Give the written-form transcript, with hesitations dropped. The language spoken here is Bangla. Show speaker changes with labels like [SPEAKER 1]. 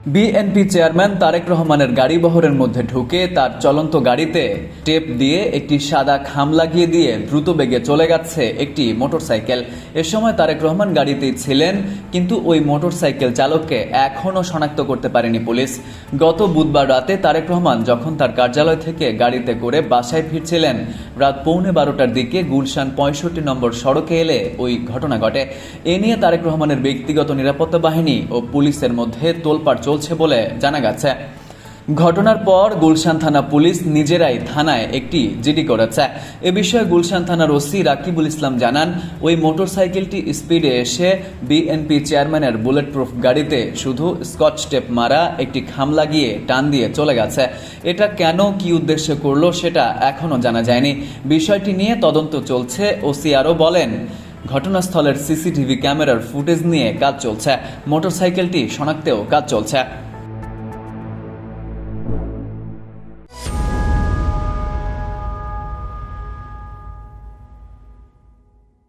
[SPEAKER 1] বিএনপি চেয়ারম্যান তারেক রহমানের গাড়িবহরের মধ্যে ঢুকে তার চলন্ত গাড়িতে টেপ দিয়ে একটি সাদা খাম লাগিয়ে দিয়ে দ্রুত বেগে চলে গেছে একটি মোটরসাইকেল। এ সময় তারেক রহমান গাড়িতেই ছিলেন, কিন্তু ওই মোটরসাইকেল চালককে এখনও শনাক্ত করতে পারেনি পুলিশ। গত বুধবার রাতে তারেক রহমান যখন তার কার্যালয় থেকে গাড়িতে করে বাসায় ফিরছিলেন, রাত 11:15টার দিকে গুলশান 65 নম্বর সড়কে এলে ওই ঘটনা ঘটে। এ নিয়ে তারেক রহমানের ব্যক্তিগত নিরাপত্তা বাহিনী ও পুলিশের মধ্যে তোলপাড় চলছে বলে জানা গেছে। ঘটনার পর গুলশান থানা পুলিশ নিজেরাই থানায় একটি জিডি করেছে। এ বিষয়ে গুলশান থানার ওসি রাকিবুল ইসলাম জানান, ওই মোটরসাইকেলটি স্পিডে এসে বিএনপি চেয়ারম্যানের বুলেট প্রুফ গাড়িতে শুধু স্কচ টেপ মারা একটি খাম লাগিয়ে টান দিয়ে চলে গেছে। এটা কেন, কি উদ্দেশ্যে করলো সেটা এখনও জানা যায়নি। বিষয়টি নিয়ে তদন্ত চলছে। ওসি আরও বলেন, ঘটনাস্থলের সিসিটিভি ক্যামেরার ফুটেজ নিয়ে কাজ চলছে, মোটরসাইকেলটি শনাক্তেও কাজ চলছে।